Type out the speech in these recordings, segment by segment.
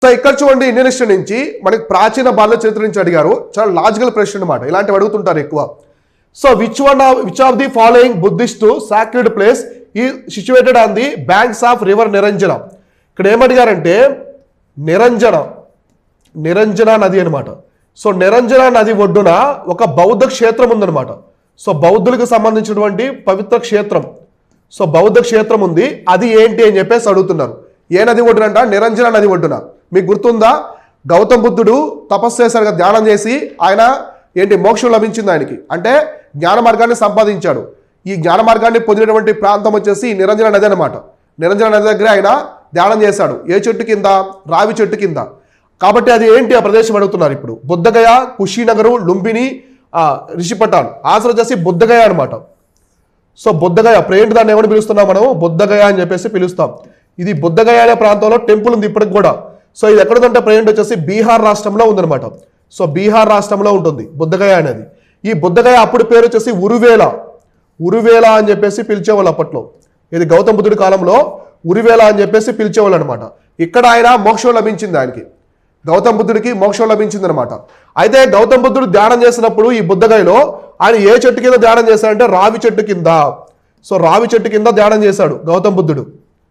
So ఇక్కడ చూడండి Indian history నుంచి మనకి ప్రాచీన భారత చరిత్ర నుంచి అడిగారు. చాలా లాజికల్ ప్రశ్న అనమాట, ఇలాంటివి అడుగుతుంటారు ఎక్కువ. So which of the following Buddhist sacred place is situated on the banks of river Niranjana. ఇక్కడ ఏమడిగారంటే నిరంజన నది అనమాట. సో నిరంజన నది ఒడ్డున ఒక బౌద్ధ క్షేత్రం ఉందన్నమాట. సో బౌద్ధులకు సంబంధించినటువంటి పవిత్ర క్షేత్రం. సో బౌద్ధ క్షేత్రం ఉంది, అది ఏంటి అని చెప్పేసి అడుగుతున్నారు. ఏ నది ఒడ్డునంట? నిరంజన నది ఒడ్డున. మీకు గుర్తుందా, గౌతమ్ బుద్ధుడు తపస్సు చేశాడు కదా, ధ్యానం చేసి ఆయన ఏంటి మోక్షం లభించింది ఆయనకి, అంటే జ్ఞాన మార్గాన్ని సంపాదించాడు. ఈ జ్ఞాన మార్గాన్ని పొందినటువంటి ప్రాంతం వచ్చేసి నిరంజన నది అనమాట. నిరంజన నది దగ్గర ఆయన ధ్యానం చేశాడు. ఏ చెట్టు కింద? రావి చెట్టు కింద. కాబట్టి అది ఏంటి ఆ ప్రదేశం అడుగుతున్నారు ఇప్పుడు. బుద్ధగయ, కుషీనగరు, లుంబిని, రిషిపటాన్. ఆన్సర్ వచ్చేసి బుద్ధగయ అనమాట. సో బుద్ధగయ ప్రేంటి దాన్ని ఏమని పిలుస్తున్నాం మనం? బుద్ధగయ అని చెప్పేసి పిలుస్తాం. ఇది బుద్ధగయ అనే ప్రాంతంలో టెంపుల్ ఉంది ఇప్పటికి కూడా. సో ఇది ఎక్కడుందంటే ప్రేంట్ వచ్చేసి బీహార్ రాష్ట్రంలో ఉందన్నమాట. సో బీహార్ రాష్ట్రంలో ఉంటుంది బుద్ధగయ అనేది. ఈ బుద్ధగయ అప్పుడు పేరు వచ్చేసి ఉరువేల అని చెప్పేసి పిలిచేవాళ్ళు అప్పట్లో. ఇది గౌతమ బుద్ధుడి కాలంలో ఉరివేల అని చెప్పేసి పిలిచేవాళ్ళు అనమాట. ఇక్కడ ఆయన మోక్షం లభించింది, ఆయనకి గౌతమ బుద్ధుడికి మోక్షం లభించింది అనమాట. అయితే గౌతమ బుద్ధుడు ధ్యానం చేసినప్పుడు ఈ బుద్ధగయలో ఆయన ఏ చెట్టు కింద ధ్యానం చేశాడంటే రావి చెట్టు కింద. సో రావి చెట్టు కింద ధ్యానం చేశాడు గౌతమ బుద్ధుడు.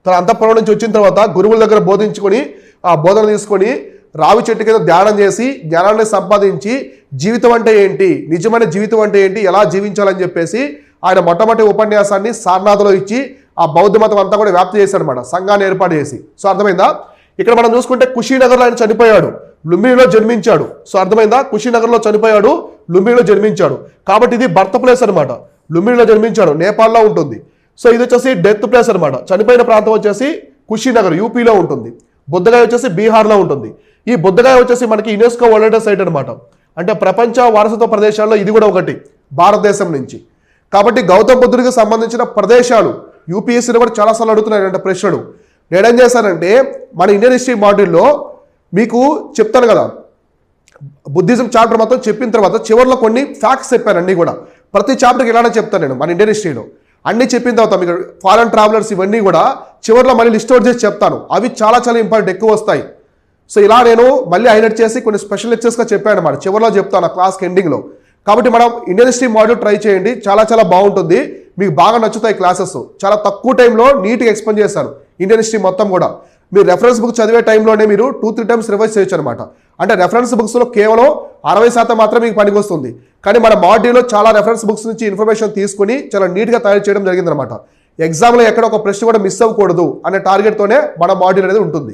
తన అంతఃపురం నుంచి వచ్చిన తర్వాత గురువుల దగ్గర బోధించుకొని ఆ బోధన తీసుకొని రావి చెట్టు కింద ధ్యానం చేసి జ్ఞానాన్ని సంపాదించి జీవితం అంటే ఏంటి, నిజమైన జీవితం అంటే ఏంటి, ఎలా జీవించాలని చెప్పేసి ఆయన మొట్టమొదటి ఉపన్యాసాన్ని సారనాథ్లో ఇచ్చి ఆ బౌద్ధ మతం అంతా కూడా వ్యాప్తి చేశాడు అనమాట, సంఘాన్ని ఏర్పాటు చేసి. సో అర్థమైందా? ఇక్కడ మనం చూసుకుంటే కుషీనగర్లో ఆయన చనిపోయాడు, లుంబినిలో జన్మించాడు. సో అర్థమైందా? కుషీనగర్లో చనిపోయాడు, లుంబినిలో జన్మించాడు. కాబట్టి ఇది బర్త్ ప్లేస్ అనమాట. లుంబినిలో జన్మించాడు, నేపాల్లో ఉంటుంది. సో ఇది వచ్చేసి డెత్ ప్లేస్ అనమాట. చనిపోయిన ప్రాంతం వచ్చేసి కుషీనగర్ యూపీలో ఉంటుంది. బుద్ధగయ వచ్చేసి బీహార్లో ఉంటుంది. ఈ బుద్ధగయ వచ్చేసి మనకి యునెస్కో వరల్డ్ హెరిటేజ్ సైట్ అనమాట. అంటే ప్రపంచ వారసత్వ ప్రదేశాల్లో ఇది కూడా ఒకటి భారతదేశం నుంచి. కాబట్టి గౌతమ బుద్ధుడికి సంబంధించిన ప్రదేశాలు యూపీఎస్సీలో కూడా చాలాసార్లు అడుగుతున్నాయి అంటే ప్రశ్నలు. నేనేం చేశానంటే మన ఇండియన్ హిస్టరీ మాడ్యూల్లో మీకు చెప్తాను కదా, బుద్ధిజం చాప్టర్ మొత్తం చెప్పిన తర్వాత చివరిలో కొన్ని ఫ్యాక్ట్స్ చెప్పాను. అన్నీ కూడా ప్రతి చాప్టర్కి ఇలానే చెప్తాను నేను మన ఇండియన్ హిస్టరీలో. అన్నీ చెప్పిన తర్వాత మీకు ఫారెన్ ట్రావెలర్స్ ఇవన్నీ కూడా చివరిలో మళ్ళీ లిస్ట్ అవుట్ చేసి చెప్తాను. అవి చాలా చాలా ఇంపార్టెంట్, ఎక్కువ వస్తాయి. సో ఇలా నేను మళ్ళీ హైలైట్ చేసి కొన్ని స్పెషల్ లెక్చర్స్గా చెప్పాను అన్నమాట. చివరిలో చెప్తాను ఆ క్లాస్కి ఎండింగ్లో. కాబట్టి మనం ఇండియన్ హిస్టరీ మాడ్యూల్ ట్రై చేయండి, చాలా చాలా బాగుంటుంది, మీకు బాగా నచ్చుతాయి క్లాసెస్. చాలా తక్కువ టైంలో నీట్గా ఎక్స్ప్లెయిన్ చేశాను ఇండియన్ హిస్టరీ మొత్తం కూడా. మీరు రెఫరెన్స్ బుక్ చదివే టైంలోనే మీరు 2-3 టైమ్స్ రివైజ్ చేయొచ్చు అనమాట. అంటే రెఫరెన్స్ బుక్స్లో కేవలం 60% మాత్రమే మీకు పనికి వస్తుంది. కానీ మన మాడ్యూల్లో చాలా రెఫరెన్స్ బుక్స్ నుంచి ఇన్ఫర్మేషన్ తీసుకుని చాలా నీట్గా తయారు చేయడం జరిగిందనమాట. ఎగ్జామ్లో ఎక్కడ ఒక ప్రశ్న కూడా మిస్ అవ్వకూడదు అనే టార్గెట్తోనే మన మాడ్యూల్ అనేది ఉంటుంది.